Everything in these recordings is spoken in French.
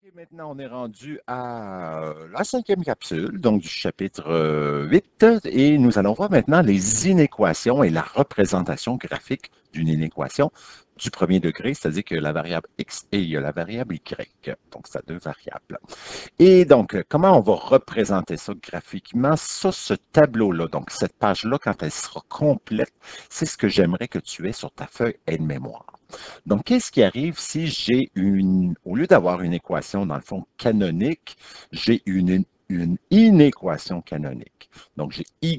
Et maintenant, on est rendu à la cinquième capsule, donc du chapitre 8, et nous allons voir maintenant les inéquations et la représentation graphique d'une inéquation du premier degré, c'est-à-dire que la variable x et il y a la variable y. Donc, ça a deux variables. Et donc, comment on va représenter ça graphiquement? Ça, ce tableau-là, donc cette page-là, quand elle sera complète, c'est ce que j'aimerais que tu aies sur ta feuille aide-mémoire. Donc, qu'est-ce qui arrive si j'ai au lieu d'avoir une équation, dans le fond, canonique, j'ai une inéquation canonique. Donc, j'ai y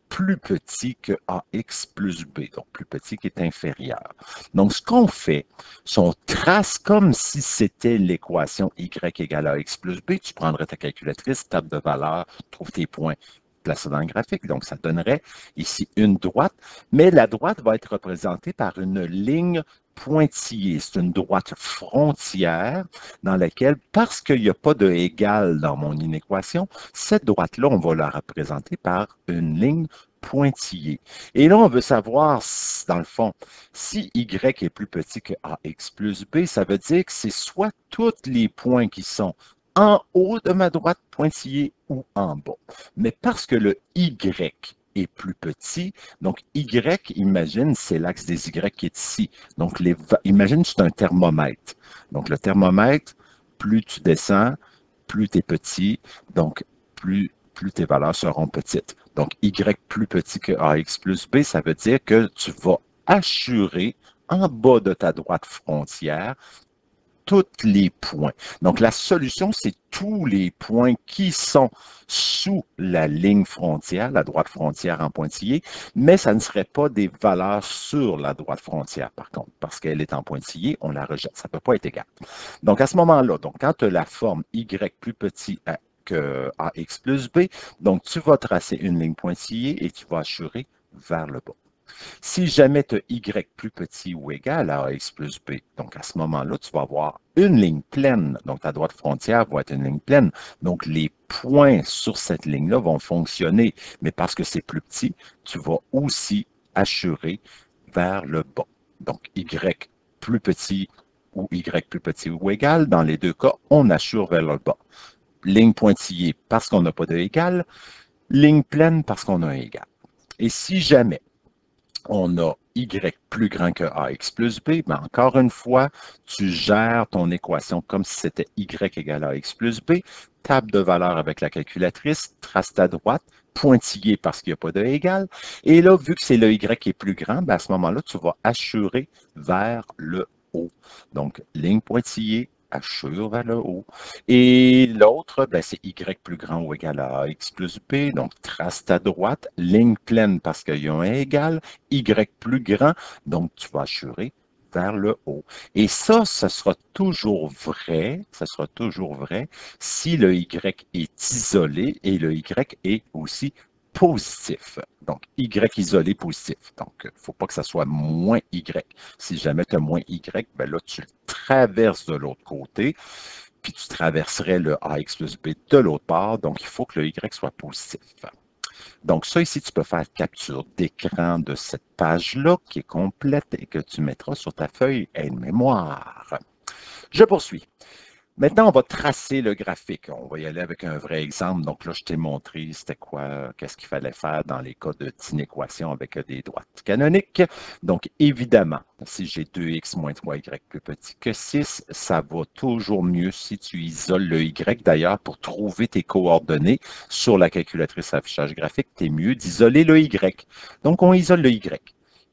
plus petit que ax plus b, donc plus petit qui est inférieur. Donc, ce qu'on fait, c'est on trace comme si c'était l'équation y égale à x plus b. Tu prendrais ta calculatrice, table de valeur, trouve tes points, place ça dans le graphique. Donc, ça donnerait ici une droite, mais la droite va être représentée par une ligne pointillée. C'est une droite frontière dans laquelle, parce qu'il n'y a pas de égal dans mon inéquation, cette droite-là, on va la représenter par une ligne pointillée. Et là, on veut savoir, dans le fond, si y est plus petit que ax plus b, ça veut dire que c'est soit tous les points qui sont en haut de ma droite pointillée ou en bas. Mais parce que le y est plus petit, donc y, imagine, c'est l'axe des y qui est ici. Donc, imagine, c'est un thermomètre. Donc, le thermomètre, plus tu descends, plus tu es petit, donc plus tes valeurs seront petites. Donc, y plus petit que ax plus b, ça veut dire que tu vas assurer en bas de ta droite frontière tous les points. Donc, la solution, c'est tous les points qui sont sous la ligne frontière, la droite frontière en pointillé, mais ça ne serait pas des valeurs sur la droite frontière, par contre, parce qu'elle est en pointillé, on la rejette. Ça ne peut pas être égal. Donc, à ce moment-là, donc, quand tu as la forme y plus petit que ax plus b, donc tu vas tracer une ligne pointillée et tu vas assurer vers le bas. Si jamais tu as y plus petit ou égal à ax plus b, donc à ce moment-là, tu vas avoir une ligne pleine. Donc, ta droite frontière va être une ligne pleine. Donc, les points sur cette ligne-là vont fonctionner. Mais parce que c'est plus petit, tu vas aussi assurer vers le bas. Donc, y plus petit ou y plus petit ou égal, dans les deux cas, on assure vers le bas. Ligne pointillée parce qu'on n'a pas de égal, ligne pleine parce qu'on a un égal. Et si jamais on a y plus grand que ax plus b, mais encore une fois, tu gères ton équation comme si c'était y égale à ax plus b, table de valeur avec la calculatrice, trace ta droite, pointillé parce qu'il n'y a pas de égal, et là, vu que c'est le y qui est plus grand, ben à ce moment-là, tu vas assurer vers le haut. Donc, ligne pointillée, assure vers le haut. Et l'autre, ben, c'est y plus grand ou égal à ax plus b, donc trace ta droite, ligne pleine parce qu'il y a un égal, y plus grand, donc tu vas assurer vers le haut. Et ça sera toujours vrai si le y est isolé et le y est aussi positif. Donc, y isolé positif. Donc, il ne faut pas que ça soit moins y. Si jamais tu as moins y, ben là, tu le traverses de l'autre côté, puis tu traverserais le ax plus b de l'autre part. Donc, il faut que le y soit positif. Donc, ça ici, tu peux faire capture d'écran de cette page-là qui est complète et que tu mettras sur ta feuille aide-mémoire. Je poursuis. Maintenant, on va tracer le graphique. On va y aller avec un vrai exemple. Donc là, je t'ai montré c'était quoi, qu'est-ce qu'il fallait faire dans les cas d'inéquation avec des droites canoniques. Donc, évidemment, si j'ai 2x moins 3y plus petit que 6, ça va toujours mieux si tu isoles le y. D'ailleurs, pour trouver tes coordonnées sur la calculatrice affichage graphique, c'est mieux d'isoler le y. Donc, on isole le y.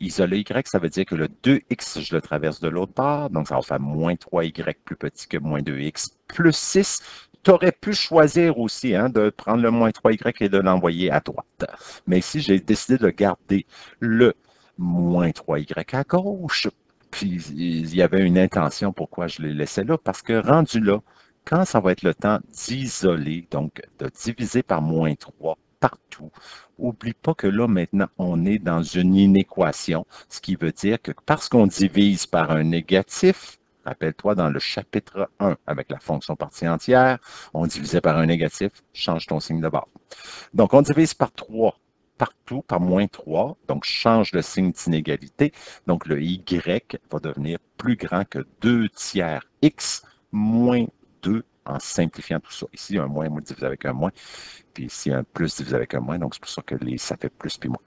Isoler y, ça veut dire que le 2x, je le traverse de l'autre part, donc ça va faire moins 3y plus petit que moins 2x plus 6. Tu aurais pu choisir aussi de prendre le moins 3y et de l'envoyer à droite. Mais ici, j'ai décidé de garder le moins 3y à gauche. Puis, il y avait une intention pourquoi je l'ai laissé là, parce que rendu là, quand ça va être le temps d'isoler, donc de diviser par moins 3 partout, oublie pas que là, maintenant, on est dans une inéquation, ce qui veut dire que parce qu'on divise par un négatif, rappelle-toi, dans le chapitre 1, avec la fonction partie entière, on divisait par un négatif, change ton signe de base. Donc, on divise par 3 partout, par moins 3, donc change le signe d'inégalité. Donc, le y va devenir plus grand que 2 tiers x moins 2 en simplifiant tout ça. Ici, un moins divisé avec un moins, puis ici, un plus divisé avec un moins, donc c'est pour ça que ça fait plus puis moins.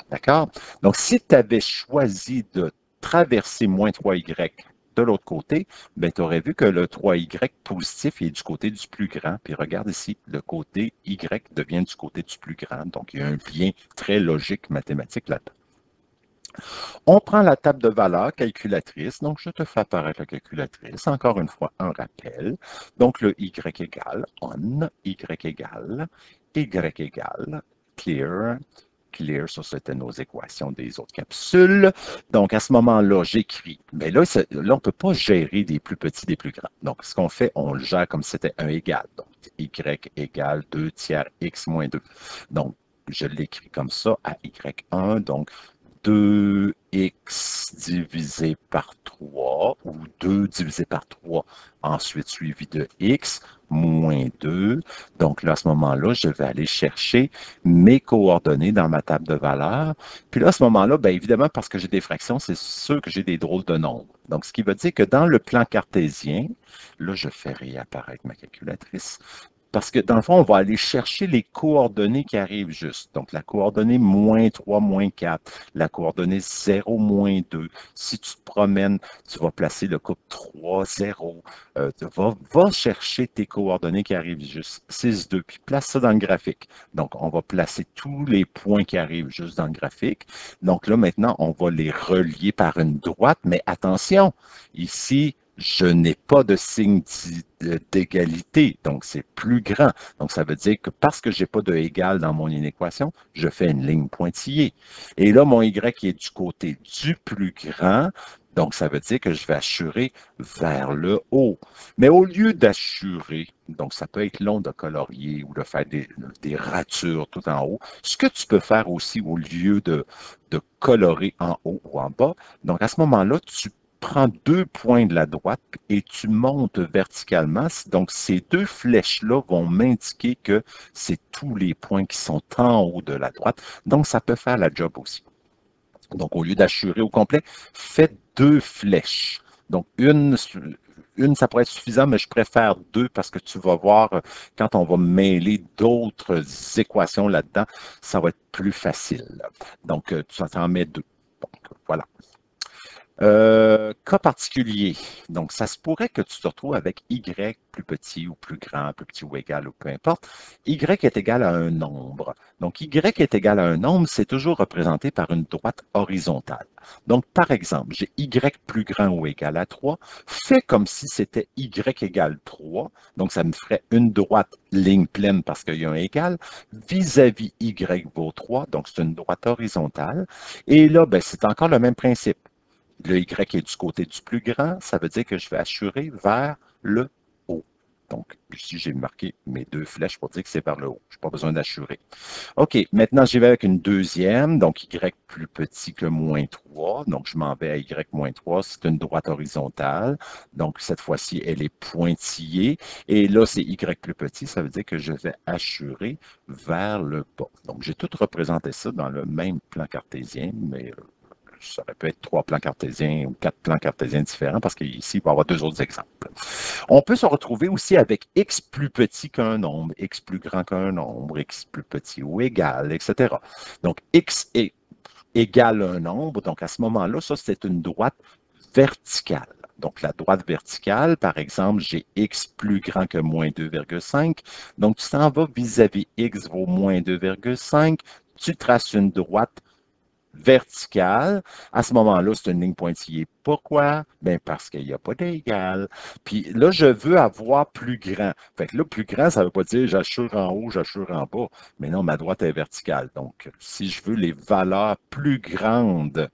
D'accord? Donc, si tu avais choisi de traverser moins 3y de l'autre côté, ben, tu aurais vu que le 3y positif est du côté du plus grand. Puis regarde ici, le côté y devient du côté du plus grand. Donc, il y a un lien très logique mathématique là-dedans. On prend la table de valeurs calculatrice. Donc, je te fais apparaître la calculatrice. Encore une fois, un rappel. Donc, le y égale on, y égale clear. Clear, ça c'était nos équations des autres capsules. Donc, à ce moment-là, j'écris. Mais là, là on ne peut pas gérer des plus petits, des plus grands. Donc, ce qu'on fait, on le gère comme si c'était un égal. Donc, y égale 2 tiers x moins 2. Donc, je l'écris comme ça à y1. Donc, 2x divisé par 3 ou 2 divisé par 3, ensuite suivi de x moins 2. Donc là, à ce moment-là, je vais aller chercher mes coordonnées dans ma table de valeurs. Puis là, à ce moment-là, bien évidemment, parce que j'ai des fractions, c'est sûr que j'ai des drôles de nombres. Donc, ce qui veut dire que dans le plan cartésien, là, je fais réapparaître ma calculatrice. Parce que dans le fond, on va aller chercher les coordonnées qui arrivent juste. Donc, la coordonnée moins 3, moins 4, la coordonnée 0, moins 2. Si tu te promènes, tu vas placer le couple 3, 0. Va chercher tes coordonnées qui arrivent juste, 6, 2, puis place ça dans le graphique. Donc, on va placer tous les points qui arrivent juste dans le graphique. Donc là, maintenant, on va les relier par une droite, mais attention, ici, je n'ai pas de signe d'égalité, donc c'est plus grand. Donc, ça veut dire que parce que je n'ai pas de égal dans mon inéquation, je fais une ligne pointillée. Et là, mon y est du côté du plus grand, donc ça veut dire que je vais assurer vers le haut. Mais au lieu d'assurer, donc ça peut être long de colorier ou de faire des ratures tout en haut, ce que tu peux faire aussi au lieu de colorer en haut ou en bas, donc à ce moment-là, tu prends 2 points de la droite et tu montes verticalement. Donc, ces 2 flèches-là vont m'indiquer que c'est tous les points qui sont en haut de la droite. Donc, ça peut faire la job aussi. Donc, au lieu d'assurer au complet, faites 2 flèches. Donc, une, ça pourrait être suffisant, mais je préfère 2 parce que tu vas voir, quand on va mêler d'autres équations là-dedans, ça va être plus facile. Donc, tu en mets 2. Donc, voilà. Cas particulier. Donc, ça se pourrait que tu te retrouves avec Y plus petit ou plus grand, plus petit ou égal ou peu importe. Y est égal à un nombre. Donc, Y est égal à un nombre, c'est toujours représenté par une droite horizontale. Donc, par exemple, j'ai Y plus grand ou égal à 3. Fais comme si c'était Y égale 3. Donc, ça me ferait une droite ligne pleine parce qu'il y a un égal vis-à-vis Y vaut 3. Donc, c'est une droite horizontale. Et là, ben, c'est encore le même principe. Le Y est du côté du plus grand, ça veut dire que je vais assurer vers le haut. Donc, ici, j'ai marqué mes 2 flèches pour dire que c'est vers le haut. Je n'ai pas besoin d'assurer. OK, maintenant, j'y vais avec une deuxième. Donc, Y plus petit que moins 3. Donc, je m'en vais à Y moins 3. C'est une droite horizontale. Donc, cette fois-ci, elle est pointillée. Et là, c'est Y plus petit. Ça veut dire que je vais assurer vers le bas. Donc, j'ai tout représenté ça dans le même plan cartésien, mais ça aurait pu être 3 plans cartésiens ou 4 plans cartésiens différents parce qu'ici, il va y avoir 2 autres exemples. On peut se retrouver aussi avec x plus petit qu'un nombre, x plus grand qu'un nombre, x plus petit ou égal, etc. Donc, x est égal à un nombre. Donc, à ce moment-là, ça, c'est une droite verticale. Donc, la droite verticale, par exemple, j'ai x plus grand que moins 2,5. Donc, tu t'en vas vis-à-vis x vaut moins 2,5. Tu traces une droite verticale. À ce moment-là, c'est une ligne pointillée. Pourquoi? Bien, parce qu'il n'y a pas d'égal. Puis là, je veux avoir plus grand. Fait que là, plus grand, ça ne veut pas dire j'assure en haut, j'assure en bas. Mais non, ma droite est verticale. Donc, si je veux les valeurs plus grandes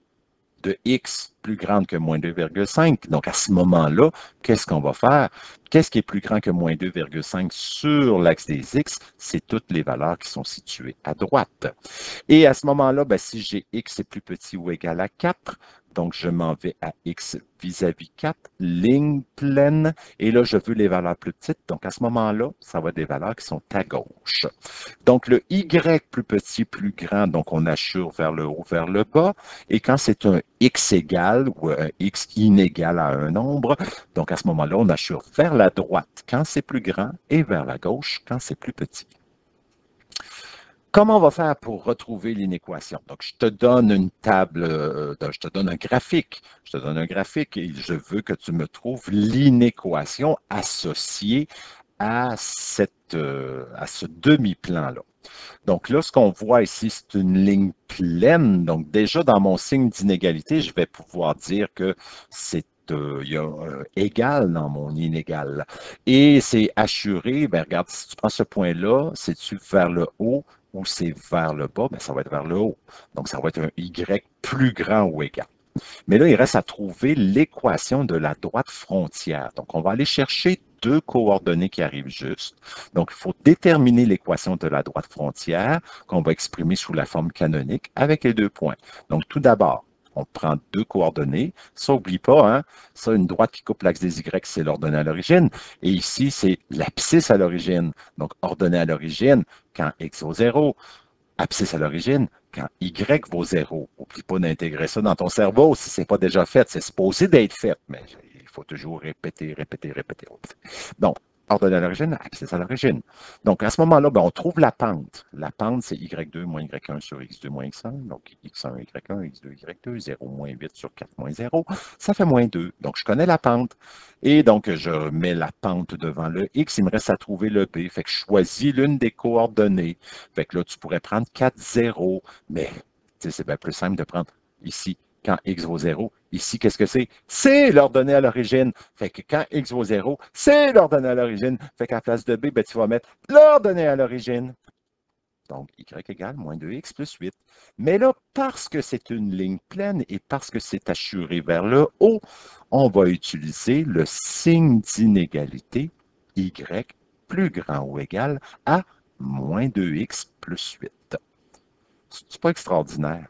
de x plus grande que moins 2,5. Donc, à ce moment-là, qu'est-ce qu'on va faire? Qu'est-ce qui est plus grand que moins 2,5 sur l'axe des x? C'est toutes les valeurs qui sont situées à droite. Et à ce moment-là, ben, si j'ai x est plus petit ou égal à 4, Donc, je m'en vais à X vis-à-vis 4, ligne pleine. Et là, je veux les valeurs plus petites. Donc, à ce moment-là, ça va être des valeurs qui sont à gauche. Donc, le Y plus petit, plus grand, donc on assure vers le haut, vers le bas. Et quand c'est un X égal ou un X inégal à un nombre, donc à ce moment-là, on assure vers la droite quand c'est plus grand et vers la gauche quand c'est plus petit. Comment on va faire pour retrouver l'inéquation? Donc, je te donne une table, je te donne un graphique. Je te donne un graphique et je veux que tu me trouves l'inéquation associée à ce demi-plan-là. Donc là, ce qu'on voit ici, c'est une ligne pleine. Donc déjà, dans mon signe d'inégalité, je vais pouvoir dire que c'est il y a un égal dans mon inégal. Et c'est assuré, ben regarde, si tu prends ce point-là, c'est-tu vers le haut ou c'est vers le bas? Ben, ça va être vers le haut. Donc, ça va être un Y plus grand ou égal. Mais là, il reste à trouver l'équation de la droite frontière. Donc, on va aller chercher deux coordonnées qui arrivent juste. Donc, il faut déterminer l'équation de la droite frontière qu'on va exprimer sous la forme canonique avec les deux points. Donc, tout d'abord, on prend deux coordonnées. Ça, n'oublie pas, hein? Ça, une droite qui coupe l'axe des Y, c'est l'ordonnée à l'origine. Et ici, c'est l'abscisse à l'origine. Donc, ordonnée à l'origine, quand X vaut 0, abscisse à l'origine, quand Y vaut 0. N'oublie pas d'intégrer ça dans ton cerveau si ce n'est pas déjà fait. C'est supposé d'être fait, mais il faut toujours répéter, répéter, répéter. Donc, ordonnée à l'origine, abscisse à l'origine. Donc, à ce moment-là, ben, on trouve la pente. La pente, c'est Y2 moins Y1 sur X2 moins X1. Donc, X1, Y1, X2, Y2, 0 moins 8 sur 4 moins 0. Ça fait moins 2. Donc, je connais la pente. Et donc, je mets la pente devant le X. Il me reste à trouver le B. Fait que je choisis l'une des coordonnées. Fait que là, tu pourrais prendre 4, 0. Mais, c'est bien plus simple de prendre ici quand X vaut 0. Ici, qu'est-ce que c'est? C'est l'ordonnée à l'origine. Fait que quand X vaut 0, c'est l'ordonnée à l'origine. Fait qu'à place de B, ben, tu vas mettre l'ordonnée à l'origine. Donc, Y égale moins 2X plus 8. Mais là, parce que c'est une ligne pleine et parce que c'est assuré vers le haut, on va utiliser le signe d'inégalité Y plus grand ou égal à moins 2X plus 8. C'est pas extraordinaire.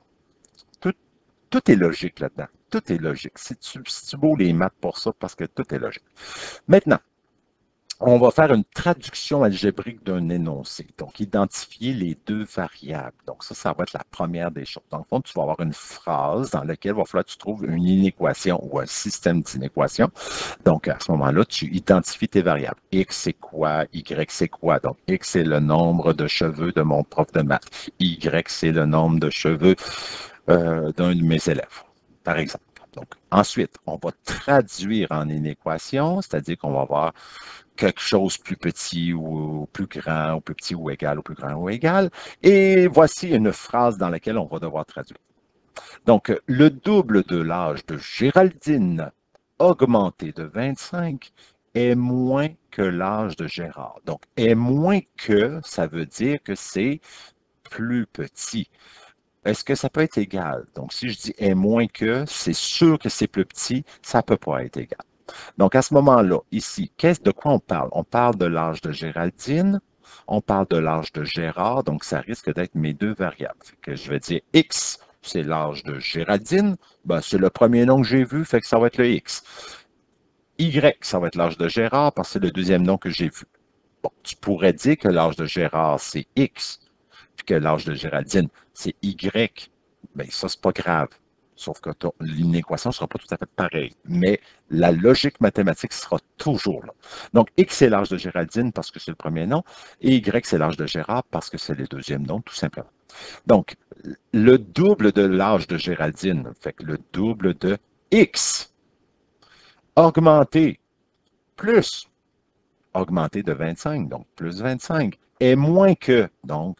Tout est logique là-dedans. Tout est logique. Si tu beau les maths pour ça, parce que tout est logique. Maintenant, on va faire une traduction algébrique d'un énoncé. Donc, identifier les deux variables. Donc, ça va être la première des choses. Dans le fond, tu vas avoir une phrase dans laquelle il va falloir que tu trouves une inéquation ou un système d'inéquation. Donc, à ce moment-là, tu identifies tes variables. X, c'est quoi? Y, c'est quoi? Donc, X, c'est le nombre de cheveux de mon prof de maths. Y, c'est le nombre de cheveux d'un de mes élèves, par exemple. Donc, ensuite, on va traduire en inéquation, c'est-à-dire qu'on va avoir quelque chose plus petit ou plus grand, ou plus petit ou égal, ou plus grand ou égal. Et voici une phrase dans laquelle on va devoir traduire. Donc, le double de l'âge de Géraldine, augmenté de 25, est moins que l'âge de Gérard. Donc, est moins que, ça veut dire que c'est plus petit. Est-ce que ça peut être égal? Donc, si je dis est moins que, c'est sûr que c'est plus petit, ça ne peut pas être égal. Donc, à ce moment-là, ici, de quoi on parle? On parle de l'âge de Géraldine, on parle de l'âge de Gérard, donc ça risque d'être mes deux variables. Fait que je vais dire X, c'est l'âge de Géraldine, ben, c'est le premier nom que j'ai vu, fait que ça va être le X. Y, ça va être l'âge de Gérard, parce que c'est le deuxième nom que j'ai vu. Bon, tu pourrais dire que l'âge de Gérard, c'est X, puis que l'âge de Géraldine, c'est Y. Bien, ça, c'est pas grave. Sauf que l'inéquation ne sera pas tout à fait pareille. Mais la logique mathématique sera toujours là. Donc, X, c'est l'âge de Géraldine parce que c'est le premier nom, et Y, c'est l'âge de Gérard parce que c'est le deuxième nom, tout simplement. Donc, le double de l'âge de Géraldine, fait que le double de X, augmenté, plus augmenté de 25, donc plus 25, est moins que, donc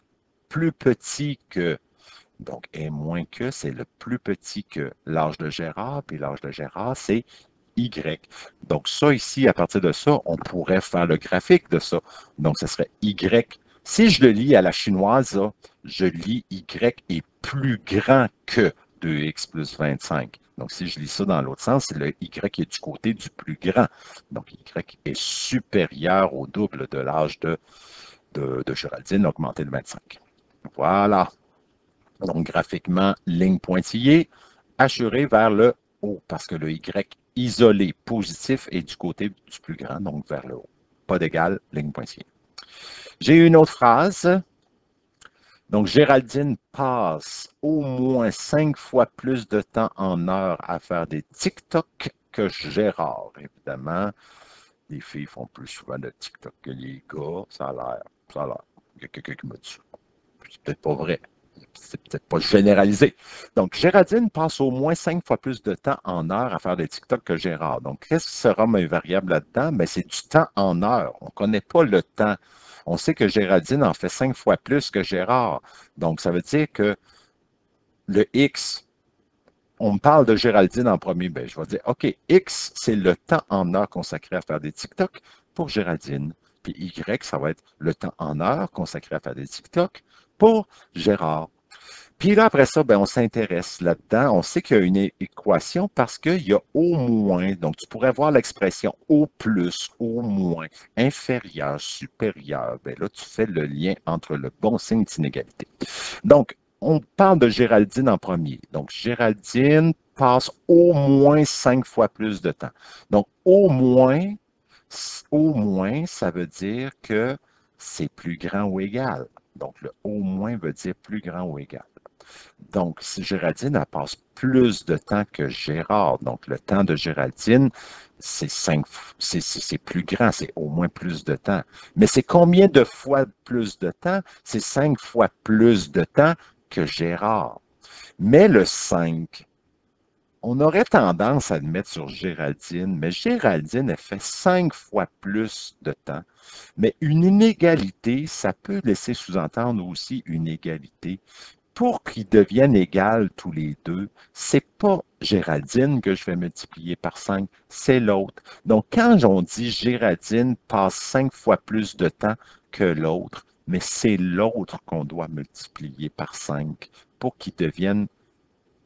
plus petit que. Donc, est moins que, c'est le plus petit que l'âge de Gérard, puis l'âge de Gérard, c'est Y. Donc, ça ici, à partir de ça, on pourrait faire le graphique de ça. Donc, ce serait Y. Si je le lis à la chinoise, là, je lis Y est plus grand que 2X plus 25. Donc, si je lis ça dans l'autre sens, c'est le Y qui est du côté du plus grand. Donc, Y est supérieur au double de l'âge de Géraldine, augmenté de 25. Voilà. Donc, graphiquement, ligne pointillée, assuré vers le haut, parce que le Y isolé positif est du côté du plus grand, donc vers le haut. Pas d'égal, ligne pointillée. J'ai une autre phrase. Donc, Géraldine passe au moins 5 fois plus de temps en heure à faire des TikTok que Gérard. Évidemment, les filles font plus souvent de TikTok que les gars. Ça a l'air. Ça a l'air. Il y a quelqu'un qui m'a dit ça. C'est peut-être pas vrai. C'est peut-être pas généralisé. Donc, Géraldine passe au moins 5 fois plus de temps en heure à faire des TikTok que Gérard. Donc, qu'est-ce qui sera ma variable là-dedans? Mais c'est du temps en heure. On ne connaît pas le temps. On sait que Géraldine en fait 5 fois plus que Gérard. Donc, ça veut dire que le X, on me parle de Géraldine en premier. Ben, je vais dire, OK, X, c'est le temps en heure consacré à faire des TikTok pour Géraldine. Puis Y, ça va être le temps en heure consacré à faire des TikTok pour Gérard. Puis là, après ça, ben, on s'intéresse là-dedans. On sait qu'il y a une équation parce qu'il y a au moins. Donc, tu pourrais voir l'expression au plus, au moins, inférieur, supérieur. Ben là, tu fais le lien entre le bon signe d'inégalité. Donc, on parle de Géraldine en premier. Donc, Géraldine passe au moins 5 fois plus de temps. Donc, au moins, ça veut dire que c'est plus grand ou égal. Donc, le au moins veut dire plus grand ou égal. Donc, si Géraldine, elle passe plus de temps que Gérard. Donc, le temps de Géraldine, c'est plus grand, c'est au moins plus de temps. Mais c'est combien de fois plus de temps? C'est 5 fois plus de temps que Gérard. Mais le 5, on aurait tendance à le mettre sur Géraldine, mais Géraldine, elle fait 5 fois plus de temps. Mais une inégalité, ça peut laisser sous-entendre aussi une égalité pour qu'ils deviennent égales tous les deux, c'est pas Géraldine que je vais multiplier par 5, c'est l'autre. Donc, quand on dit Géraldine passe 5 fois plus de temps que l'autre, mais c'est l'autre qu'on doit multiplier par 5 pour qu'ils deviennent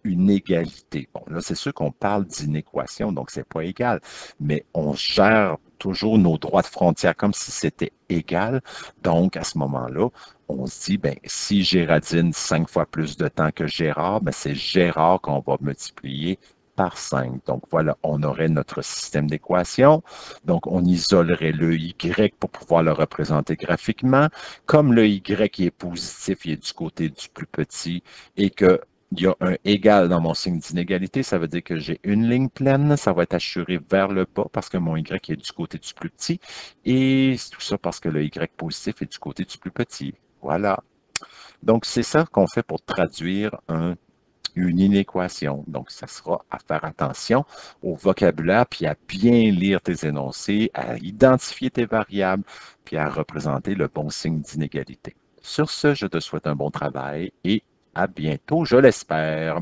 une égalité. Bon, là, c'est sûr qu'on parle d'inéquation, donc c'est pas égal, mais on gère toujours nos droits de frontière comme si c'était égal. Donc, à ce moment-là, on se dit, ben, si Géraldine 5 fois plus de temps que Gérard, ben, c'est Gérard qu'on va multiplier par 5. Donc, voilà, on aurait notre système d'équation. Donc, on isolerait le Y pour pouvoir le représenter graphiquement. Comme le Y est positif, il est du côté du plus petit et que il y a un égal dans mon signe d'inégalité, ça veut dire que j'ai une ligne pleine, ça va être assuré vers le bas parce que mon Y est du côté du plus petit et tout ça parce que le Y positif est du côté du plus petit. Voilà. Donc, c'est ça qu'on fait pour traduire une inéquation. Donc, ça sera à faire attention au vocabulaire, puis à bien lire tes énoncés, à identifier tes variables, puis à représenter le bon signe d'inégalité. Sur ce, je te souhaite un bon travail et à bientôt, je l'espère.